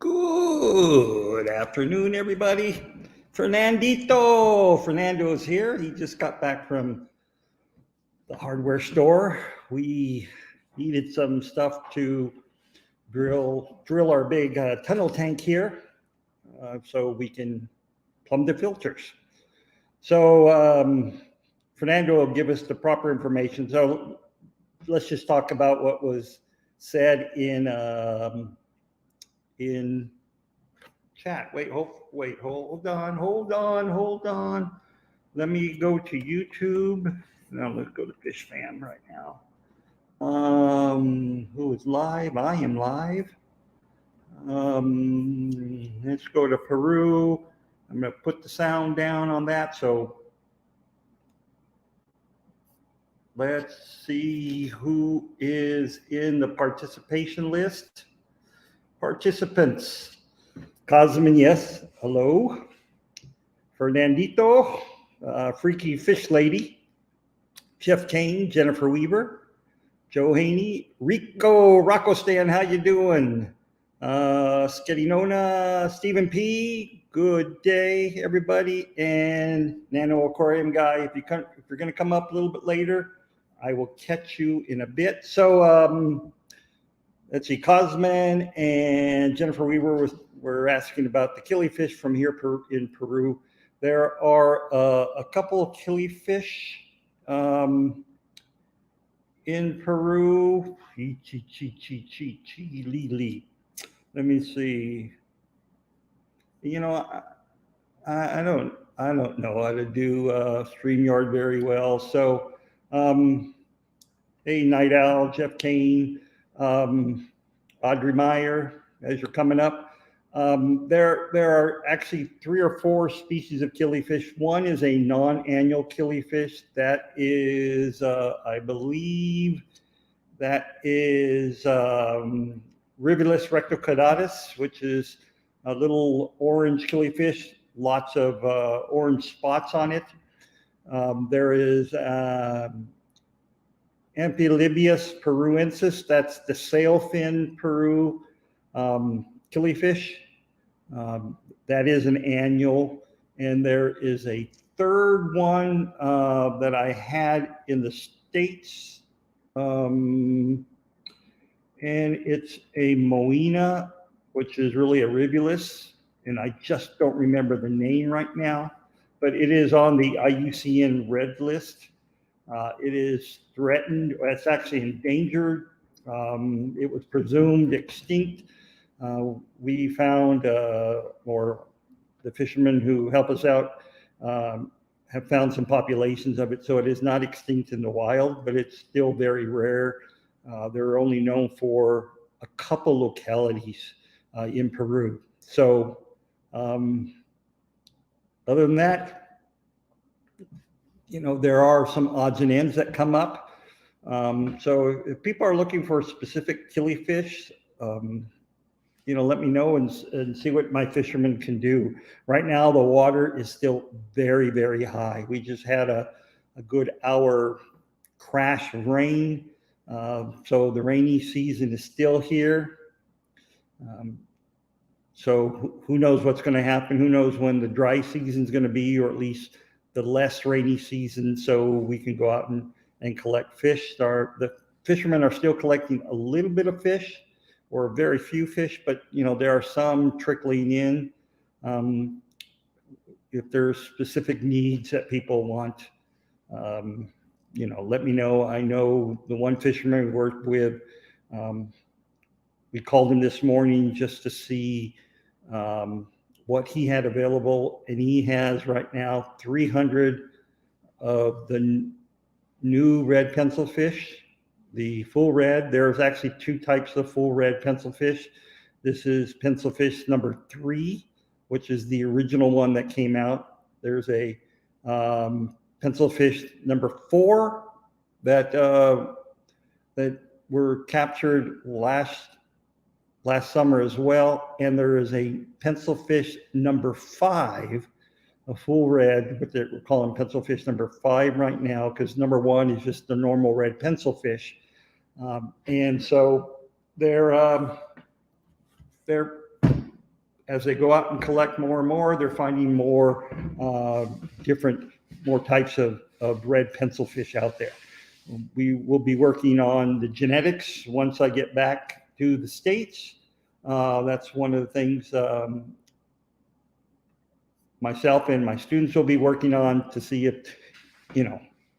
Good afternoon, everybody. Fernando is here. He just got back from the hardware store. We needed some stuff to drill our big tunnel tank here so we can plumb the filters. So Fernando will give us the proper information. So let's just talk about what was said in chat. Hold on. Let me go to YouTube. Now let's go to Fish Fam right now. Who is live? I am live. Let's go to Peru. I'm going to put the sound down on that. So let's see who is in the participation list. Participants. Cosmin, yes. Hello. Fernandito, Freaky Fish Lady, Jeff Kane, Jennifer Weaver, Joe Haney, Rico Rockostan, how you doing? Skedinona, Stephen P, good day, everybody. And Nano Aquarium guy, if you're going to come up a little bit later, I will catch you in a bit. So let's see, Cosman and Jennifer Weaver were asking about the killifish from here in Peru. There are a couple of killifish in Peru. Let me see. You know, I don't know how to do StreamYard very well. So, hey, Night Owl, Jeff Kane, Audrey Meyer, as you're coming up. There are actually 3 or 4 species of killifish. One is a non-annual killifish. That is, I believe, that is Rivulus rectocaudatus, which is a little orange killifish, lots of orange spots on it. There is Amphilobius peruensis, that's the sailfin Peru killifish. That is an annual. And there is a third one that I had in the States. And it's a moina, which is really a rivulus. And I just don't remember the name right now, but it is on the IUCN red list. It is threatened. It's actually endangered. It was presumed extinct. We found, or the fishermen who help us out have found some populations of it. So it is not extinct in the wild, but it's still very rare. They're only known for a couple localities in Peru. So other than that, you know, there are some odds and ends that come up. So if people are looking for specific killifish, you know, let me know and see what my fishermen can do. Right now, the water is still very, very high. We just had a good hour crash rain. So the rainy season is still here. So who knows what's going to happen? Who knows when the dry season is going to be, or at least the less rainy season, so we can go out and collect fish. The fishermen are still collecting a little bit of fish, or very few fish, but you know, there are some trickling in. If there's specific needs that people want, you know, let me know. I know the one fisherman we worked with, we called him this morning just to see what he had available, and he has right now 300 of the new red pencilfish, the full red. There's actually 2 types of full red pencilfish. This is pencilfish number 3, which is the original one that came out. There's a pencilfish number 4 that were captured last summer as well. And there is a pencilfish number 5, a full red, but we're calling pencilfish number 5 right now, because number 1 is just the normal red pencilfish. And so they're as they go out and collect more and more, they're finding more more types of red pencilfish out there. We will be working on the genetics once I get back to the States. That's one of the things myself and my students will be working on to see if,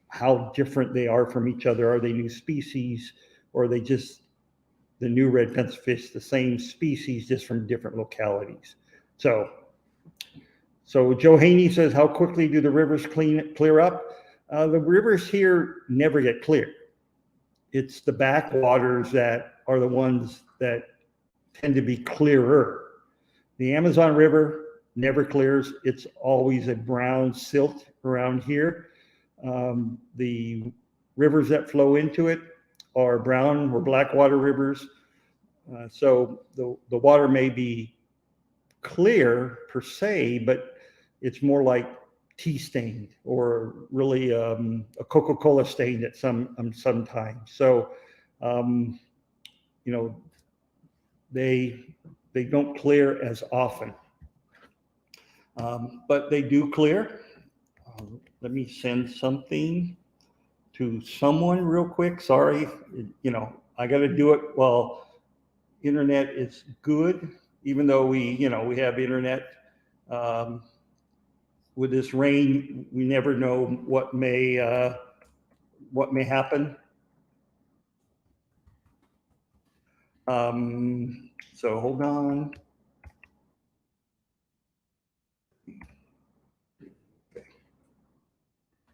how different they are from each other. Are they new species, or are they just the new red pencilfish, the same species, just from different localities? So Joe Haney says, how quickly do the rivers clear up? The rivers here never get clear. It's the backwaters that are the ones that tend to be clearer. The Amazon River never clears. It's always a brown silt around here. The rivers that flow into it are brown or black water rivers. So the water may be clear per se, but it's more like tea stained, or really a Coca-Cola stained at sometimes. So, they don't clear as often, but they do clear. Let me send something to someone real quick. Sorry, I got to do it while internet is good, even though we have internet. With this rain, we never know what may happen. So hold on.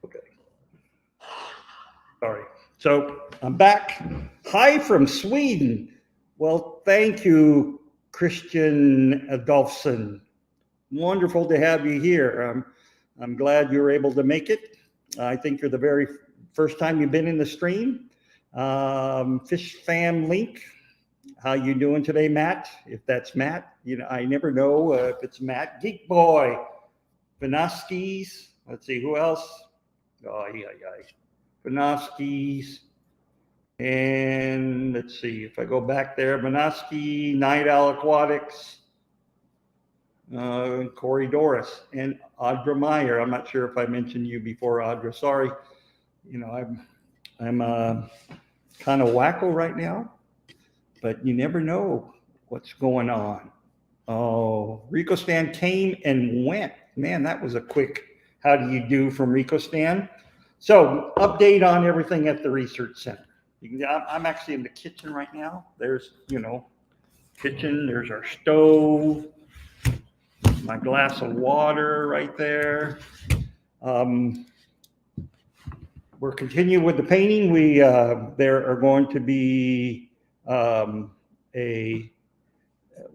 Okay. Sorry. So I'm back. Hi from Sweden. Well, thank you, Christian Adolfsson. Wonderful to have you here. I'm glad you were able to make it. I think you're the very first time you've been in the stream. Fish Fam Link. How you doing today, Matt? If that's Matt, I never know if it's Matt. Geek Boy, Vanaskis. Let's see who else. Oh yeah. Vanaskis, and let's see if I go back there. Vanaski, Night Owl Aquatics, Corey Doris, and Audra Meyer. I'm not sure if I mentioned you before, Audra. Sorry. I'm kind of wacko right now, but you never know what's going on. Oh, Rico Stan came and went. Man, that was a quick how do you do from Rico Stan. So update on everything at the research center. I'm actually in the kitchen right now. There's, kitchen. There's our stove, my glass of water right there. We're continuing with the painting. There are going to be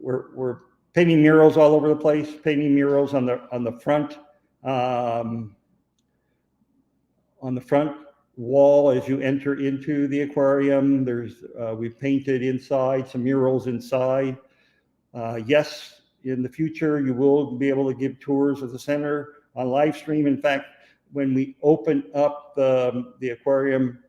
we're painting murals all over the place. Painting murals on the front wall as you enter into the aquarium. We've painted inside some murals inside. Yes, in the future you will be able to give tours of the center on live stream. In fact, when we open up the aquarium,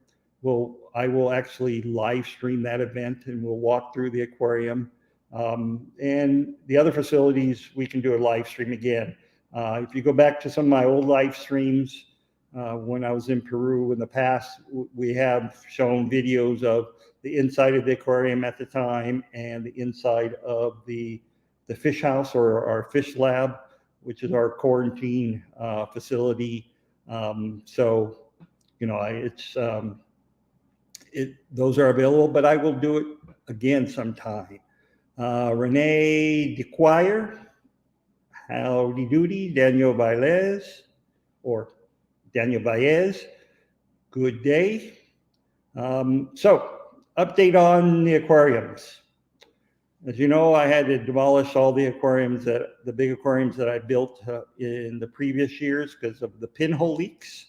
I will actually live stream that event, and we'll walk through the aquarium. And the other facilities, we can do a live stream again. If you go back to some of my old live streams, when I was in Peru in the past, we have shown videos of the inside of the aquarium at the time and the inside of the fish house, or our fish lab, which is our quarantine facility. So, those are available, but I will do it again sometime. Renee DeQuire, howdy doody. Daniel Baez, good day. So, update on the aquariums. As you know, I had to demolish all the big aquariums that I built in the previous years because of the pinhole leaks.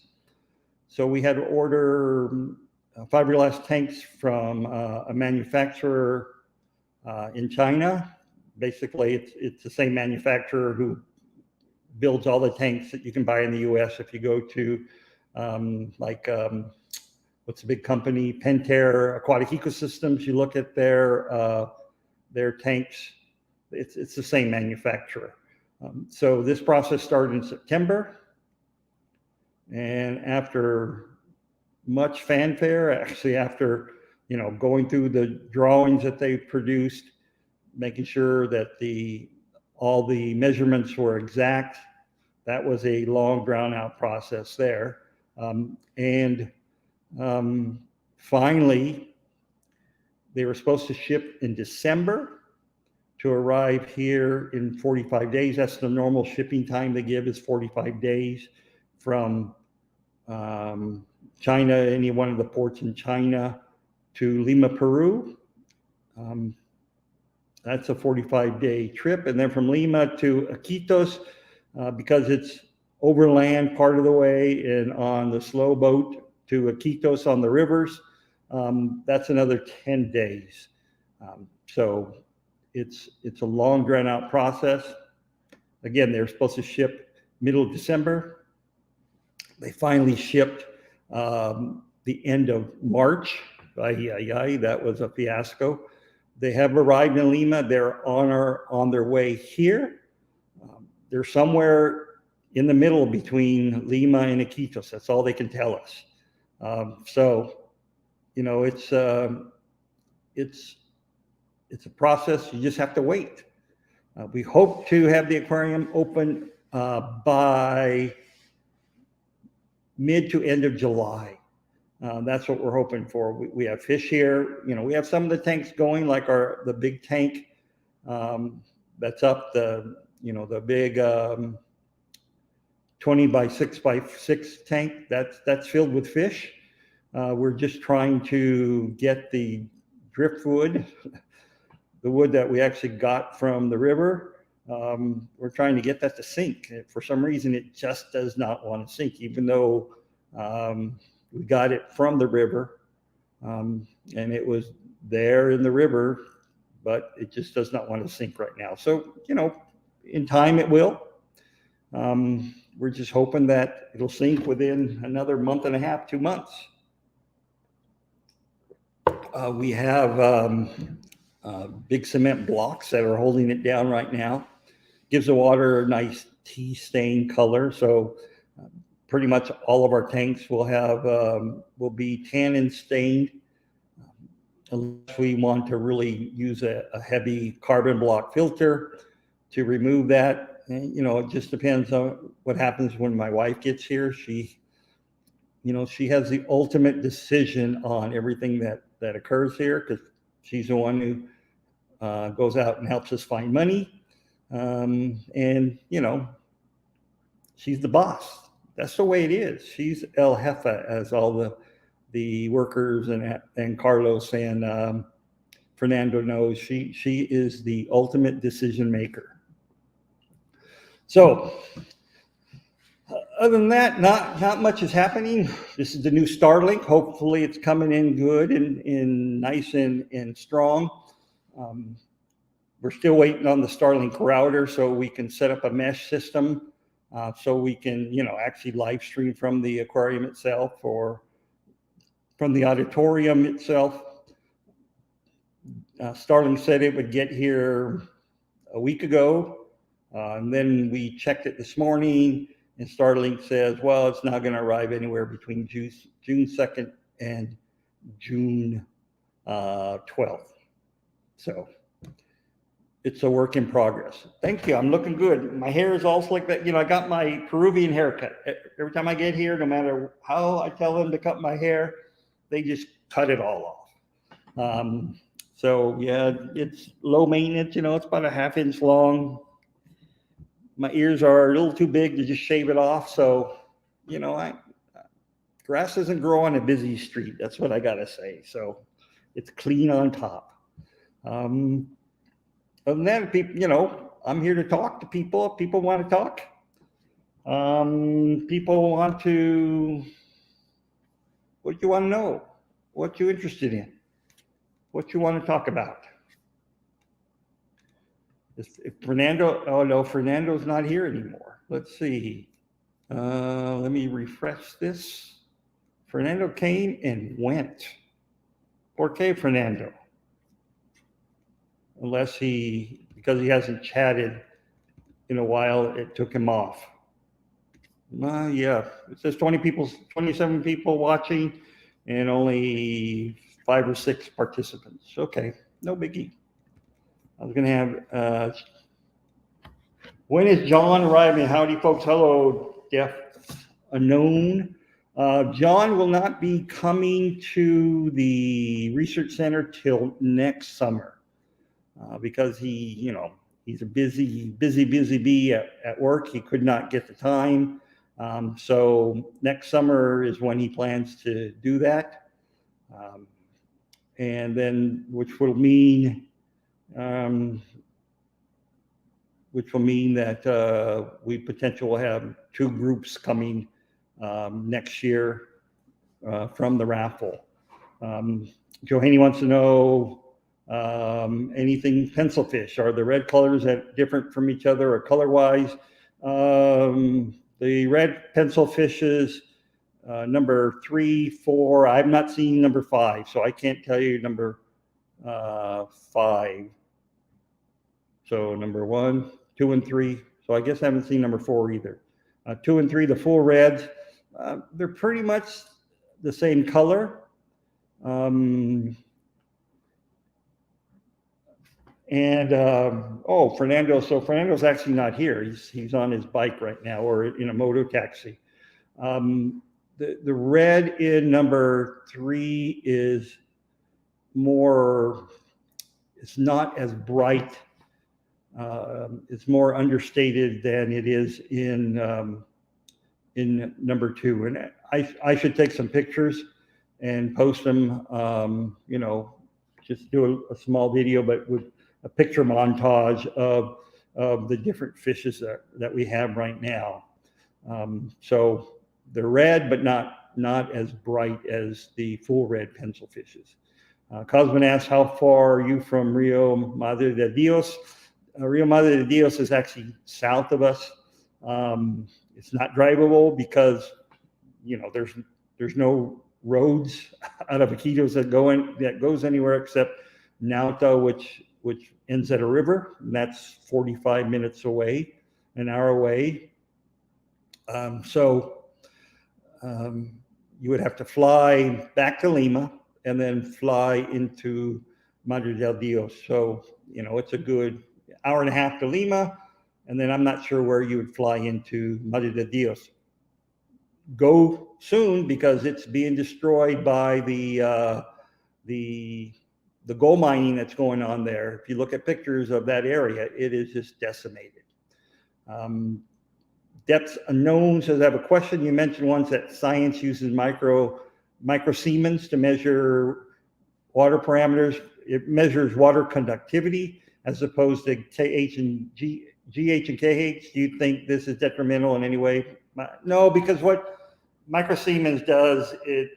So we had to order fiberglass tanks from a manufacturer in China. Basically, it's the same manufacturer who builds all the tanks that you can buy in the U.S. If you go to what's the big company, Pentair Aquatic Ecosystems, you look at their tanks, it's the same manufacturer. So this process started in September, and after much fanfare, actually after going through the drawings that they produced, making sure that all the measurements were exact. That was a long, drawn-out process there. And finally, they were supposed to ship in December to arrive here in 45 days. That's the normal shipping time they give, is 45 days from China, any one of the ports in China, to Lima, Peru. That's a 45-day trip. And then from Lima to Iquitos, because it's overland part of the way and on the slow boat to Iquitos on the rivers, that's another 10 days. So it's a long, drawn-out process. Again, they were supposed to ship middle of December. They finally shipped the end of March. That was a fiasco. They have arrived in Lima. They're on their way here. They're somewhere in the middle between Lima and Iquitos. That's all they can tell us. So, it's a process. You just have to wait. We hope to have the aquarium open by mid to end of July. That's what we're hoping for. We have fish here. We have some of the tanks going, like the big tank that's up, the big 20 by 6 by 6 tank. That's filled with fish. We're just trying to get the driftwood, the wood that we actually got from the river. We're trying to get that to sink. For some reason, it just does not want to sink, even though we got it from the river, and it was there in the river, but it just does not want to sink right now. So, in time it will. We're just hoping that it'll sink within another month and a half, 2 months. We have big cement blocks that are holding it down right now. Gives the water a nice tea stain color. So pretty much all of our tanks will be tannin stained, unless we want to really use a heavy carbon block filter to remove that. And, it just depends on what happens when my wife gets here. She has the ultimate decision on everything that occurs here, because she's the one who goes out and helps us find money. And, she's the boss. That's the way it is. She's El Jefa, as all the workers and Carlos and Fernando knows. She is the ultimate decision maker. So other than that, not much is happening. This is the new Starlink. Hopefully it's coming in good and nice and strong. We're still waiting on the Starlink router so we can set up a mesh system, so we can, actually live stream from the aquarium itself or from the auditorium itself. Starlink said it would get here a week ago, and then we checked it this morning, and Starlink says, well, it's not going to arrive anywhere between June 2nd and June 12th. So it's a work in progress. Thank you. I'm looking good. My hair is all slicked back. I got my Peruvian haircut. Every time I get here, no matter how I tell them to cut my hair, they just cut it all off. So yeah, it's low maintenance. It's about a 1/2 inch long. My ears are a little too big to just shave it off. So, grass doesn't grow on a busy street. That's what I gotta say. So it's clean on top. Other than that, people, I'm here to talk to people. People want to talk. People want to. What you want to know? What you interested in? What you want to talk about? If Fernando, oh no, Fernando's not here anymore. Let's see. Let me refresh this. Fernando came and went. ¿Por qué, Fernando? Unless he because he hasn't chatted in a while, it took him off. Yeah, it says 27 people watching, and only 5 or 6 participants. Okay, no biggie. I was gonna have, when is John arriving? Howdy, folks. Hello, Deaf Unknown. John will not be coming to the research center till next summer because he's a busy bee at work. He could not get the time. So next summer is when he plans to do that. And then, which will mean that we potentially will have 2 groups coming next year from the raffle. Johanny wants to know anything pencil fish. Are the red colors different from each other or color-wise? The red pencil fishes, number 3, 4. I've not seen number 5, so I can't tell you number 5. So number 1, 2, and 3. So I guess I haven't seen number 4 either. 2 and 3, the full reds, they're pretty much the same color. Fernando. So Fernando's actually not here. He's on his bike right now, or in a moto taxi. The red in number 3 is more. It's not as bright. It's more understated than it is in number 2. And I should take some pictures and post them. Just do a small video, but with a picture montage of the different fishes that we have right now. So they're red, but not as bright as the full red pencil fishes. Cosman asks, how far are you from Rio Madre de Dios? Rio Madre de Dios is actually south of us. It's not drivable because there's no roads out of Iquitos that goes anywhere except Nauta, which ends at a river, and that's 45 minutes away, an hour away. So you would have to fly back to Lima and then fly into Madre del Dios. So it's a good hour and a half to Lima, and then I'm not sure where you would fly into Madre del Dios. Go soon because it's being destroyed by the gold mining that's going on there. If you look at pictures of that area, it is just decimated. Depths Unknown says, I have a question. You mentioned once that science uses microsiemens to measure water parameters. It measures water conductivity as opposed to KH and GH and KH. Do you think this is detrimental in any way? No, because what microsiemens does, it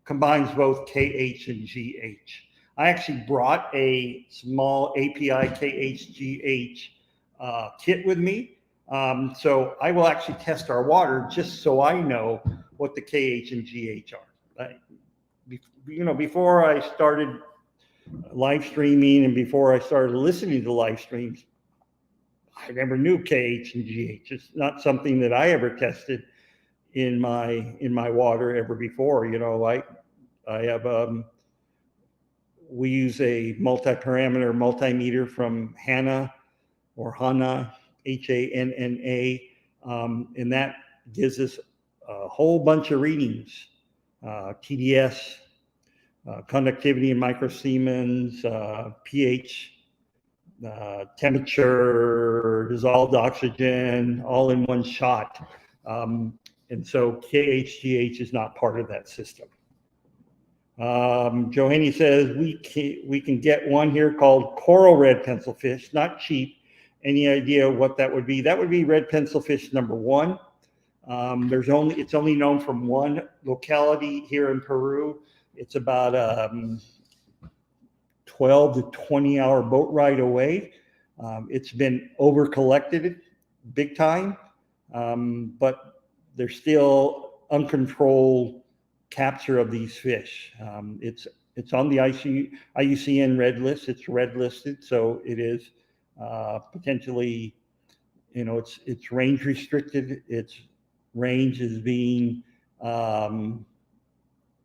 combines both KH and GH. I actually brought a small API KH/GH kit with me. So I will actually test our water just so I know what the KH and GH are. Before I started live streaming and before I started listening to live streams, I never knew KH and GH. It's not something that I ever tested in my water ever before. I have we use a multi-parameter multimeter from Hana, Hanna, Hanna, and that gives us a whole bunch of readings, TDS, conductivity in microsiemens, pH, temperature, dissolved oxygen, all in one shot. And so KHGH is not part of that system. Johanny says we can get one here called coral red pencilfish, not cheap. Any idea what that would be? That would be red pencilfish number 1. It's only known from one locality here in Peru. It's about 12 to 20 hour boat ride away. It's been over collected big time, but there's still uncontrolled capture of these fish. It's on the IUCN red list. It's red listed, so it is potentially, it's range restricted. Its range is being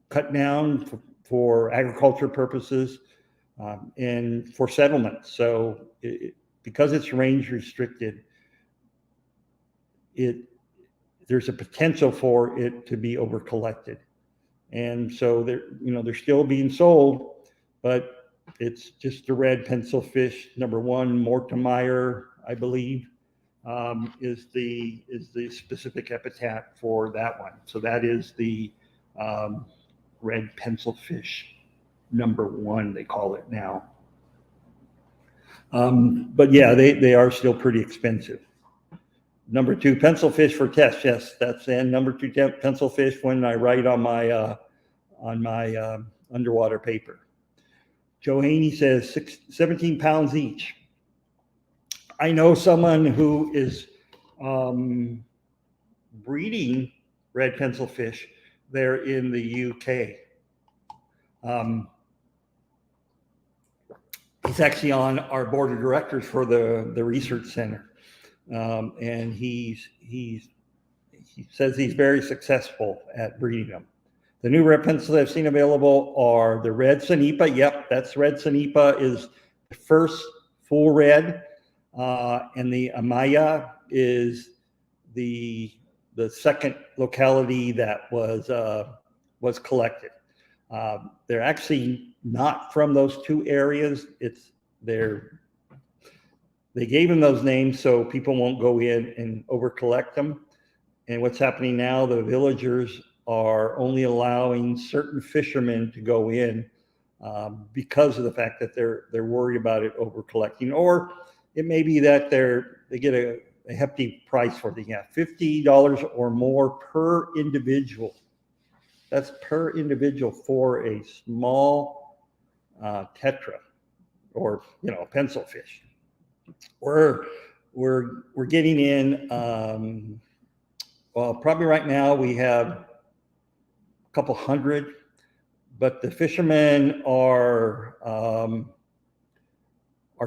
cut down for agriculture purposes and for settlement. So because it's range restricted, there's a potential for it to be over collected. And so they're still being sold, but it's just the red pencil fish, number one, Mortemeyer, I believe, is the specific epithet for that one. So that is the red pencil fish number one, they call it now. But yeah, they are still pretty expensive. Number two, pencil fish for test. Yes, that's in number two, pencil fish when I write on my underwater paper. Joe Haney says 17 pounds each. I know someone who is breeding red pencil fish there in the UK. He's actually on our board of directors for the research center. And he says he's very successful at breeding them. The new red pencils I've seen available are the red Sanipa. Yep, that's red Sanipa is the first full red, and the Amaya is the second locality that was collected. They're actually not from those two areas. They gave them those names so people won't go in and over collect them. And what's happening now, the villagers are only allowing certain fishermen to go in because of the fact that they're worried about it over collecting, or it may be that they get a hefty price for it. Yeah, $50 or more per individual. That's per individual for a small tetra or pencil fish. We're getting in. Well, probably right now we have a couple hundred, but the fishermen are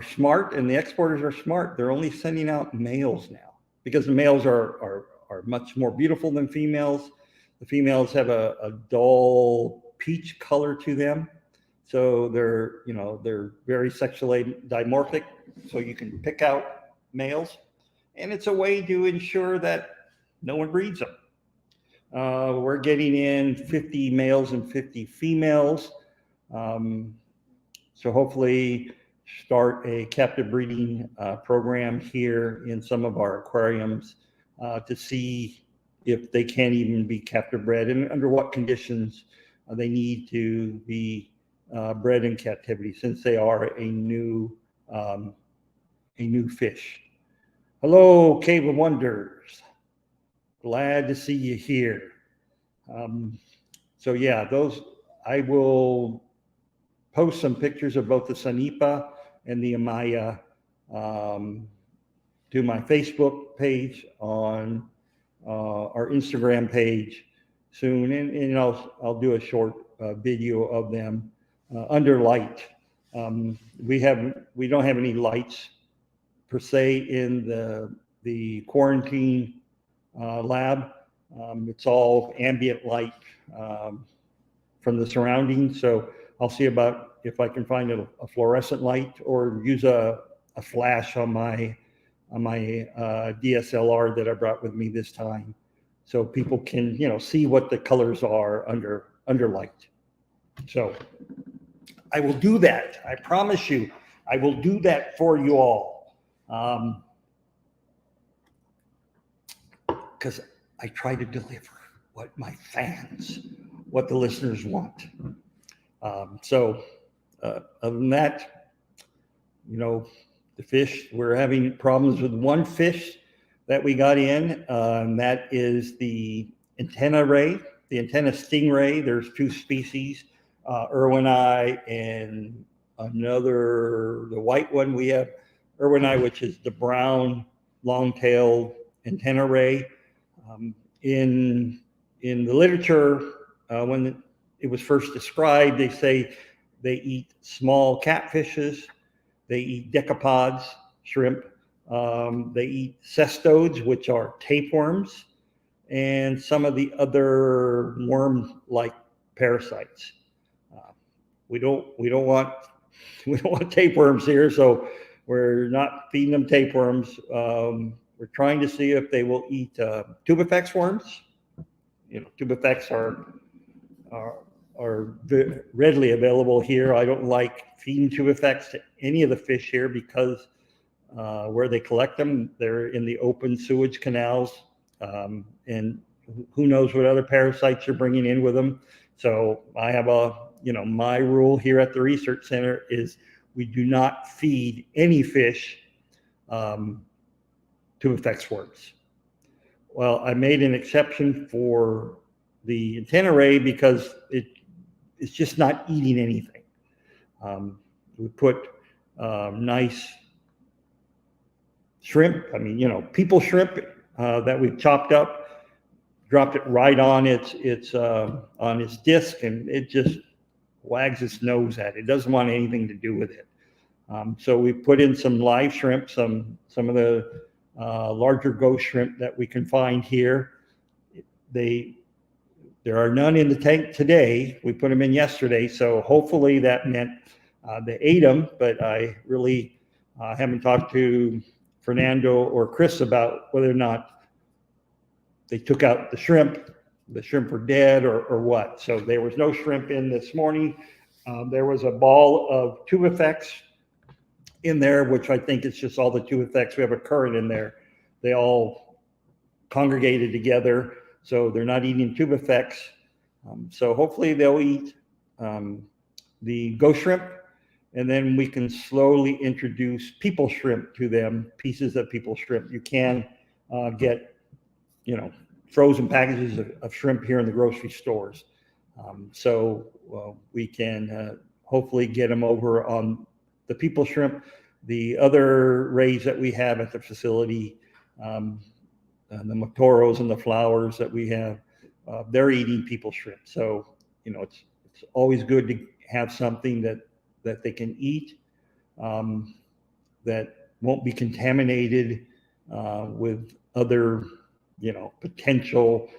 smart, and the exporters are smart. They're only sending out males now because the males are much more beautiful than females. The females have a dull peach color to them, so they're very sexually dimorphic. So you can pick out males, and it's a way to ensure that no one breeds them. We're getting in 50 males and 50 females. So hopefully start a captive breeding program here in some of our aquariums to see if they can even be captive bred and under what conditions they need to be bred in captivity, since they are a new fish. Hello, Cave of Wonders. Glad to see you here. So yeah, I will post some pictures of both the Sanipa and the Amaya to my Facebook page, on our Instagram page soon, and I'll do a short video of them under light. We don't have any lights per se in the quarantine lab. It's all ambient light from the surroundings. So I'll see about if I can find a fluorescent light or use a flash on my DSLR that I brought with me this time, so people can see what the colors are under light. So I will do that. I promise you, I will do that for you all. Because I try to deliver what my fans, what the listeners want. So other than that, the fish, we're having problems with one fish that we got in, and that is the antenna ray, the antenna stingray. There's two species, Irwini and the white one. We have Irwini, which is the brown long-tailed antenna ray. In the literature, when it was first described, they say they eat small catfishes, they eat decapods, shrimp. They eat cestodes, which are tapeworms, and some of the other worm-like parasites. Uh, we don't want we don't want tapeworms here, so we're not feeding them tapeworms. We're trying to see if they will eat tubifex worms. Tubifex are readily available here. I don't like feeding tubifex to any of the fish here because where they collect them, they're in the open sewage canals, and who knows what other parasites you're bringing in with them. So I have my rule here at the research center is we do not feed any fish tubifex worms. Well, I made an exception for the antenna ray because it's just not eating anything. We put nice shrimp, people shrimp that we've chopped up, dropped it right on its disc, and it just wags its nose at it. It doesn't want anything to do with it. So we put in some live shrimp, some of the larger ghost shrimp that we can find here. There are none in the tank today. We put them in yesterday, so hopefully that meant they ate them, but I really haven't talked to Fernando or Chris about whether or not they took out the shrimp were dead or what. So there was no shrimp in this morning. There was a ball of tubifex in there, which I think it's just all the tubifex. We have a current in there. They all congregated together, so they're not eating tubifex. So hopefully they'll eat the ghost shrimp, and then we can slowly introduce people shrimp to them, pieces of people shrimp. You can get, frozen packages of shrimp here in the grocery stores. So we can hopefully get them over on the people shrimp. The other rays that we have at the facility, the Motoros and the flowers that we have, they're eating people shrimp. So, it's always good to have something that they can eat, that won't be contaminated with other, potential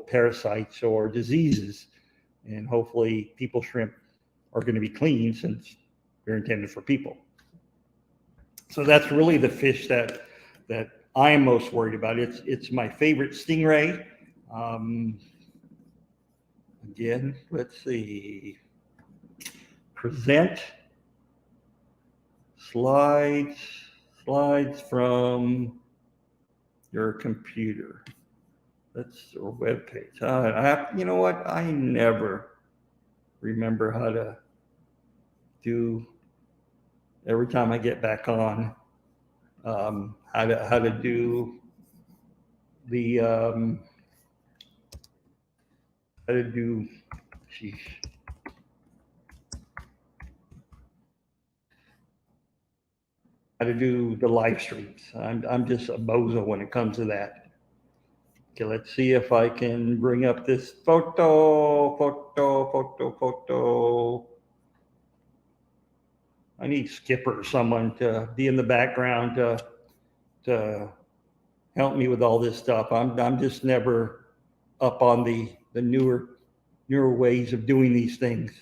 parasites or diseases. And hopefully people shrimp are going to be clean since they're intended for people. So that's really the fish that I am most worried about. It's my favorite stingray. Again, let's see. Present slides from your computer. That's our webpage. You know what? I never remember how to do. Every time I get back on, how to do the how to do. Sheesh. How to do the live streams. I'm just a bozo when it comes to that. Okay, let's see if I can bring up this photo. I need Skipper or someone to be in the background to help me with all this stuff. I'm just never up on the newer ways of doing these things.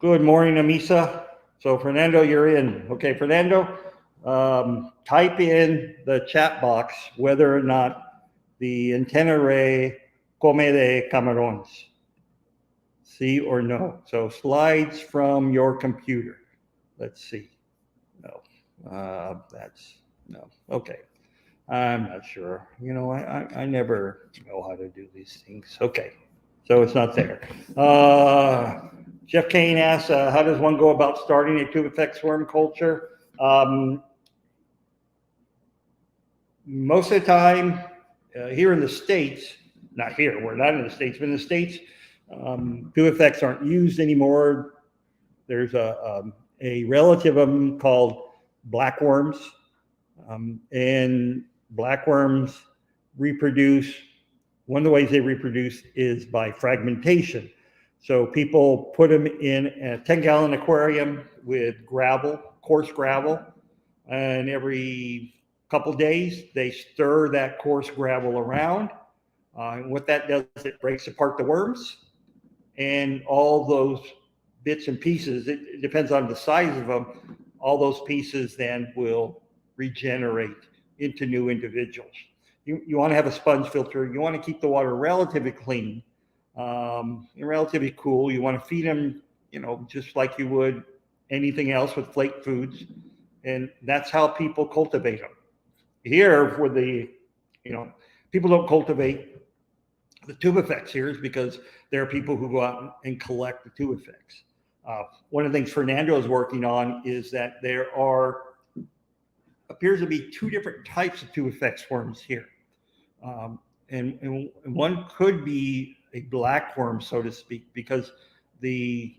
Good morning, Amisa. So Fernando, you're in. Okay, Fernando, type in the chat box whether or not the antenna ray come de camarones. See or no? So slides from your computer. Let's see. No, that's no. Okay, I'm not sure. I never know how to do these things. Okay, so it's not there. Jeff Kane asks, how does one go about starting a tubifex worm culture? Most of the time, here in the States, not here, we're not in the States, but in the States, tubifex aren't used anymore. There's a relative of them called blackworms, and blackworms reproduce. One of the ways they reproduce is by fragmentation. So people put them in a 10-gallon aquarium with gravel, coarse gravel, and every couple days they stir that coarse gravel around. And what that does, it breaks apart the worms, and all those bits and pieces, it depends on the size of them, all those pieces then will regenerate into new individuals. You want to have a sponge filter. You want to keep the water relatively clean, and relatively cool. You want to feed them, just like you would anything else with flake foods. And that's how people cultivate them. Here, where people don't cultivate the tubifex here, is because there are people who go out and collect the tubifex. One of the things Fernando is working on is that there appears to be two different types of tubifex worms here. And one could be a black worm, so to speak, because the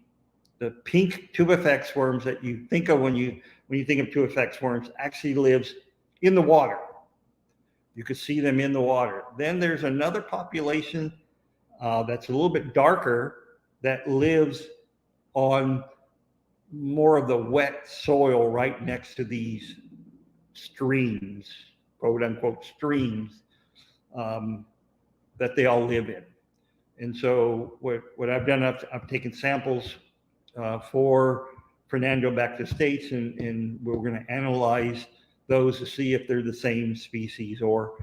pink tubifex worms that you think of when you think of tubifex worms actually lives in the water. You could see them in the water. Then there's another population that's a little bit darker that lives on more of the wet soil right next to these streams, quote unquote streams, that they all live in. And so what I've done, I've taken samples for Fernando back to the States, and we're going to analyze those to see if they're the same species or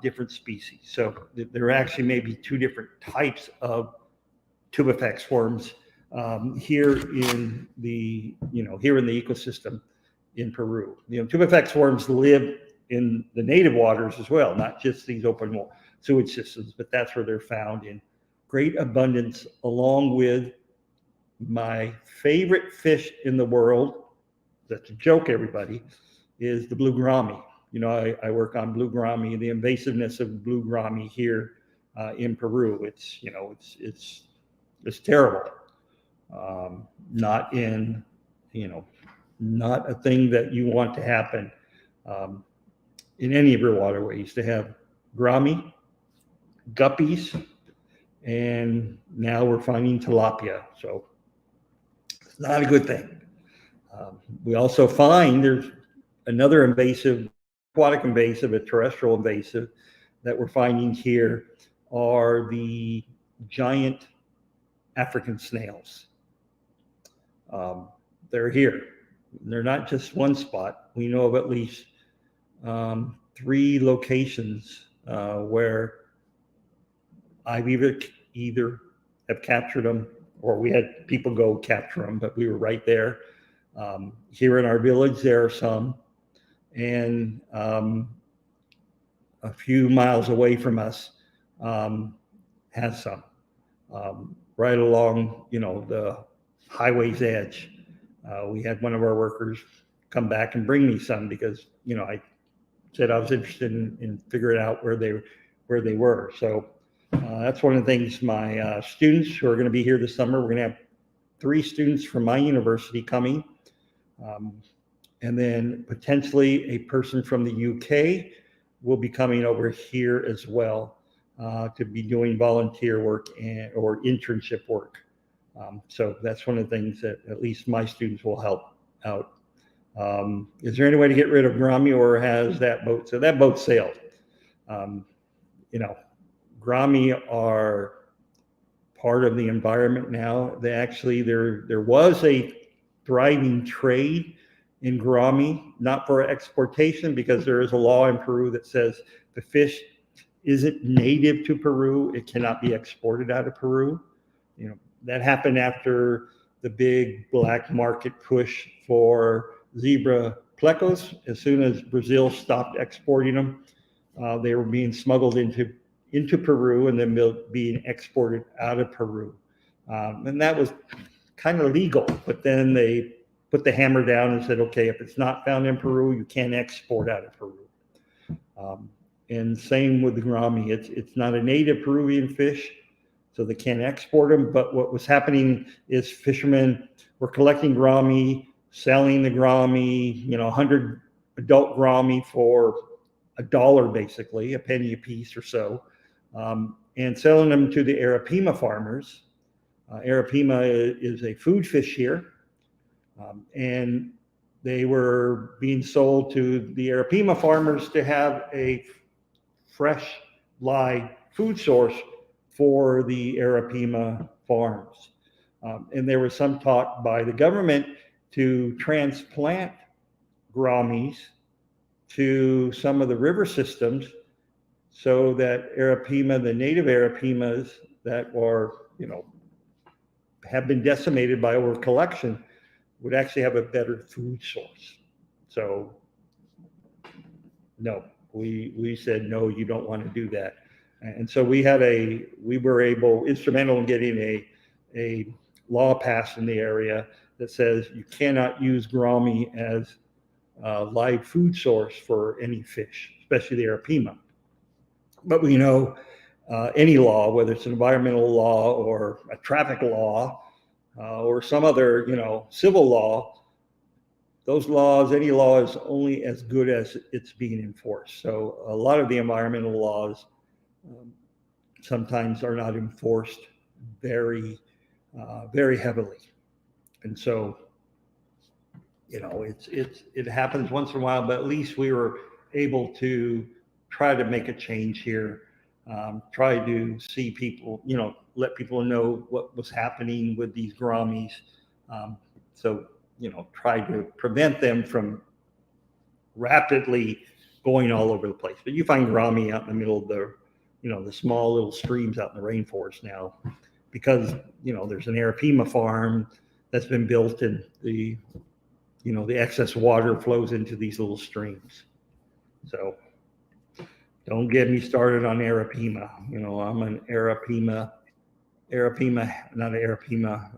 different species. So there actually may be two different types of tubifex worms here in the ecosystem in Peru. Tubifex worms live in the native waters as well, not just these open sewage systems, but that's where they're found in great abundance, along with my favorite fish in the world. That's a joke, everybody, is the blue gourami. I work on blue gourami, the invasiveness of blue gourami here in Peru. It's terrible. Not a thing that you want to happen in any of your waterways, to have gourami, guppies, and now we're finding tilapia. So it's not a good thing. We also find there's another invasive, aquatic invasive, a terrestrial invasive that we're finding here are the giant African snails. They're here. They're not just one spot. We know of at least 3 locations where I've either have captured them, or we had people go capture them, but we were right there. Here in our village, there are some, and a few miles away from us has some. Right along, the highway's edge. We had one of our workers come back and bring me some because, I said I was interested in figuring out where they were. So that's one of the things my students who are going to be here this summer, we're going to have 3 students from my university coming. And then potentially a person from the UK will be coming over here as well to be doing volunteer work or internship work. So that's one of the things that at least my students will help out. Is there any way to get rid of gourami, or has that boat? So that boat sailed. Gourami are part of the environment now. There was a thriving trade in gourami, not for exportation, because there is a law in Peru that says the fish isn't native to Peru. It cannot be exported out of Peru. That happened after the big black market push for zebra plecos. As soon as Brazil stopped exporting them, they were being smuggled into Peru and then being exported out of Peru. And that was kind of legal, but then they put the hammer down and said, okay, if it's not found in Peru, you can't export out of Peru. And same with the gourami. It's not a native Peruvian fish, so they can't export them. But what was happening is fishermen were collecting gourami, selling the gourami, 100 adult gourami for $1, basically, a penny a piece or so, and selling them to the Arapima farmers Arapima is a food fish here, and they were being sold to the Arapima farmers to have a fresh live food source for the Arapima farms. And there was some talk by the government to transplant gouramis to some of the river systems so that Arapima, the native Arapimas that are, have been decimated by overcollection, would actually have a better food source. So no, we said, no, you don't want to do that. And so we were instrumental in getting a law passed in the area that says you cannot use gourami as a live food source for any fish, especially the Arapima. But we know any law, whether it's an environmental law or a traffic law or some other, civil law, those laws, any law is only as good as it's being enforced. So a lot of the environmental laws sometimes are not enforced very, very heavily. And so, it happens once in a while, but at least we were able to try to make a change here, try to see people, let people know what was happening with these gouramis. So, try to prevent them from rapidly going all over the place. But you find gourami out in the middle of the small little streams out in the rainforest now, because, there's an Arapima farm that's been built, and the excess water flows into these little streams. So don't get me started on Arapima. I'm an Arapima, not an Arapima,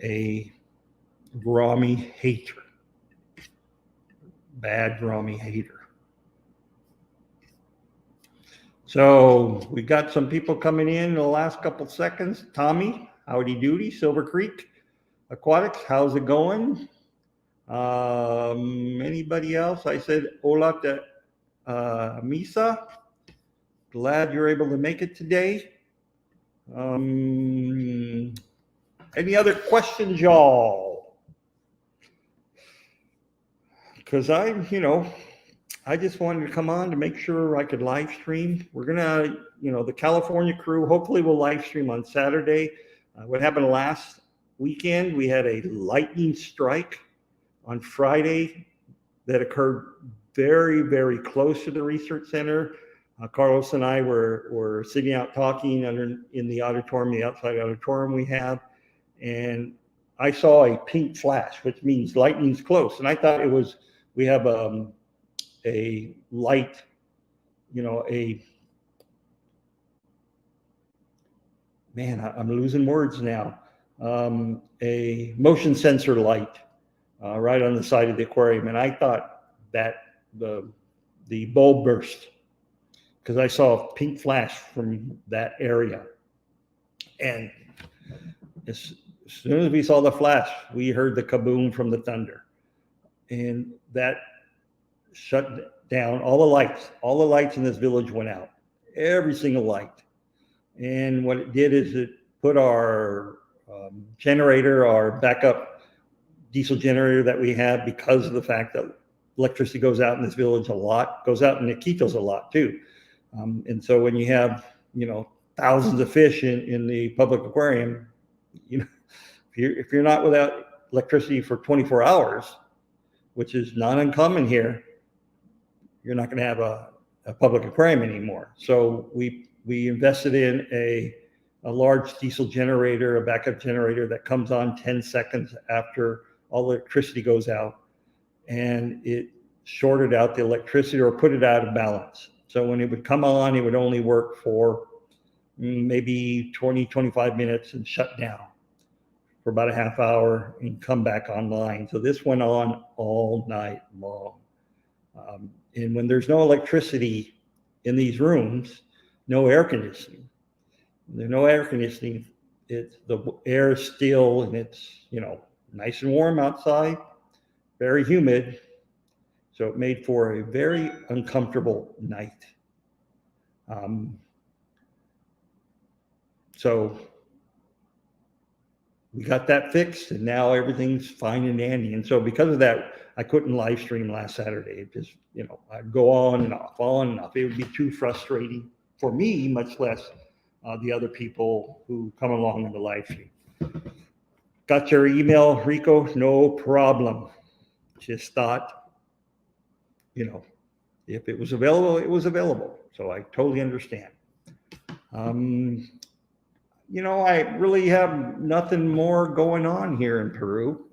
a gourami hater, bad gourami hater. So we got some people coming in the last couple seconds. Tommy, howdy doody, Silver Creek Aquatics, how's it going? Anybody else? I said hola to Misa. Glad you're able to make it today. Any other questions, y'all? Because I just wanted to come on to make sure I could live stream. We're gonna, the California crew, hopefully we'll live stream on Saturday. What happened last weekend, we had a lightning strike on Friday that occurred very, very close to the research center. Carlos and I were sitting out talking in the auditorium, the outside auditorium we have, and I saw a pink flash, which means lightning's close. And I thought we have a light, I'm losing words now. A motion sensor light right on the side of the aquarium. And I thought that the bulb burst because I saw a pink flash from that area. And as soon as we saw the flash, we heard the kaboom from the thunder. And that shut down all the lights. All the lights in this village went out, every single light. And what it did is it put our generator, our backup diesel generator that we have, because of the fact that electricity goes out in this village a lot, goes out in Iquitos a lot too. And so when you have, thousands of fish in the public aquarium, if you're not without electricity for 24 hours, which is not uncommon here, you're not going to have a public aquarium anymore. So we invested in a large diesel generator, a backup generator that comes on 10 seconds after all the electricity goes out, and it shorted out the electricity or put it out of balance. So when it would come on, it would only work for maybe 20, 25 minutes and shut down for about a half hour and come back online. So this went on all night long. And when there's no electricity in these rooms, no air conditioning. There's no air conditioning. The air is still, and it's, nice and warm outside, very humid. So it made for a very uncomfortable night. So we got that fixed, and now everything's fine and dandy. And so because of that, I couldn't live stream last Saturday. It just, I'd go on and off, on and off. It would be too frustrating for me, much less the other people who come along in the live stream. Got your email, Rico? No problem. Just thought, if it was available, it was available. So I totally understand. I really have nothing more going on here in Peru.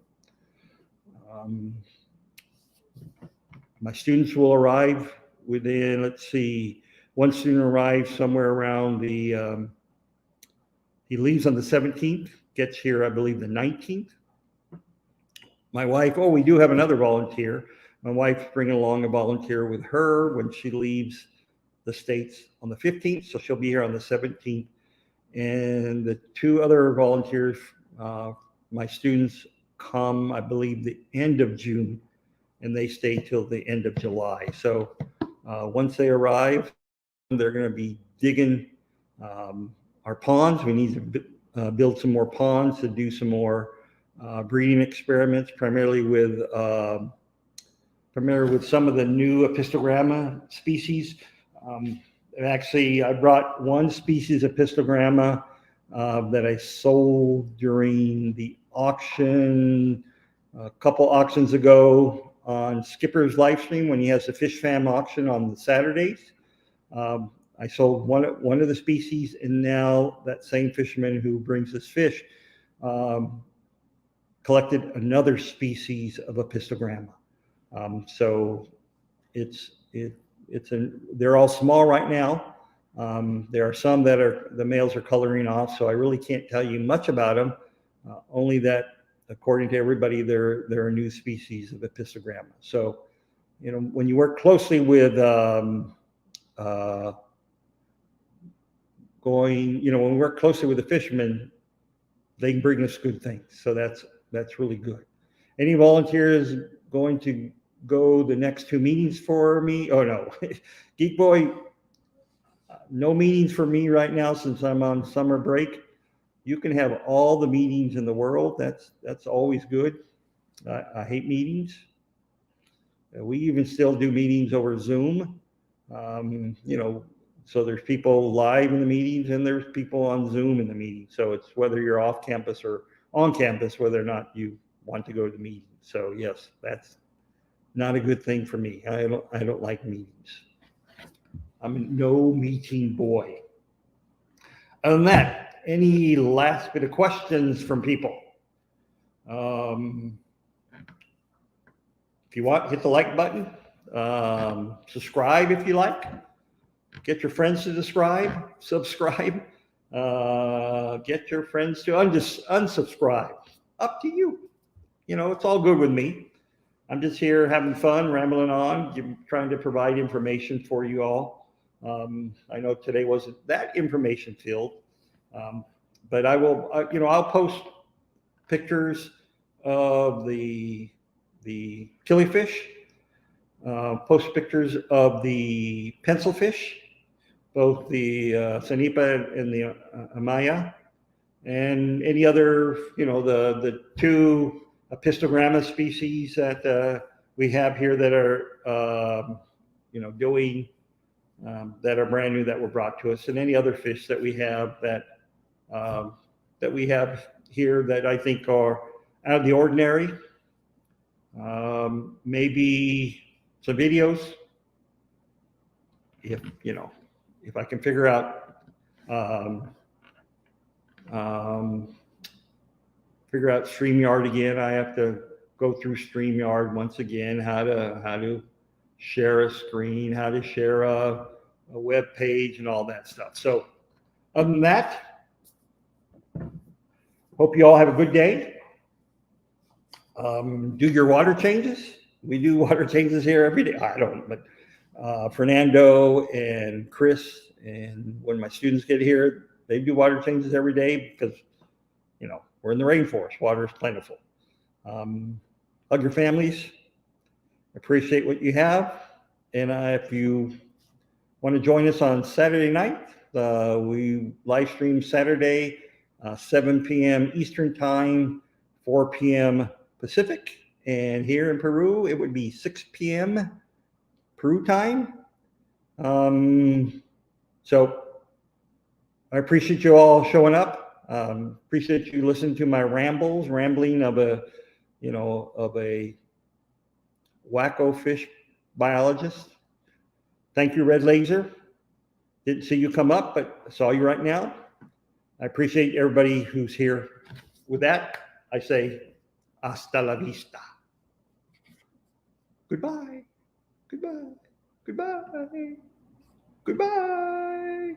My students will arrive within, let's see, one student arrives somewhere around he leaves on the 17th, gets here, I believe, the 19th. My wife, we do have another volunteer. My wife's bringing along a volunteer with her when she leaves the States on the 15th, so she'll be here on the 17th. And the two other volunteers, my students, come, I believe, the end of June, and they stay till the end of July. So once they arrive, they're going to be digging our ponds. We need to build some more ponds to do some more breeding experiments, primarily with some of the new Epistogramma species. Actually, I brought one species of Epistogramma that I sold during the auction a couple auctions ago on Skipper's live stream when he has the fish fam auction on the Saturdays. I sold one of the species, and now that same fisherman who brings us fish collected another species of Epistogramma. So they're all small right now. There are some that the males are coloring off, so I really can't tell you much about them. Only that, according to everybody, they're a new species of Epistogramma. So, when you work closely with when we work closely with the fishermen, they can bring us good things. So that's really good. Any volunteers going to go the next two meetings for me? Oh no, Geek Boy, no meetings for me right now since I'm on summer break. You can have all the meetings in the world. That's always good. I hate meetings. We even still do meetings over Zoom. So there's people live in the meetings and there's people on Zoom in the meeting. So it's whether you're off campus or on campus, whether or not you want to go to the meeting. So yes, that's not a good thing for me. I don't like meetings. I'm a no meeting boy. Other than that, any last bit of questions from people? If you want, hit the like button. Subscribe if you like. Get your friends to subscribe. Get your friends to unsubscribe. Up to you. It's all good with me. I'm just here having fun, rambling on, trying to provide information for you all. I know today wasn't that information filled, but I will, I'll post pictures of the killifish, post pictures of the pencilfish, both the Sanipa and the Amaya, and any other, the two Epistogramma species that we have here that are, doing, that are brand new that were brought to us, and any other fish that we have that we have here that I think are out of the ordinary. Maybe some videos, if I can figure out StreamYard again. I have to go through StreamYard once again, how to share a screen, how to share a web page and all that stuff. So other than that, hope you all have a good day. Do your water changes. We do water changes here every day. I don't, but Fernando and Chris, and when my students get here, they do water changes every day because, we're in the rainforest. Water is plentiful. Hug your families. Appreciate what you have. And if you want to join us on Saturday night, We live stream Saturday, 7 p.m. Eastern Time, 4 p.m. Pacific. And here in Peru, it would be 6 p.m. Peru time. So I appreciate you all showing up. Appreciate you listening to my rambling of a wacko fish biologist. Thank you, Red Laser. Didn't see you come up, but I saw you right now. I appreciate everybody who's here. With that, I say hasta la vista. Goodbye. Goodbye. Goodbye. Goodbye.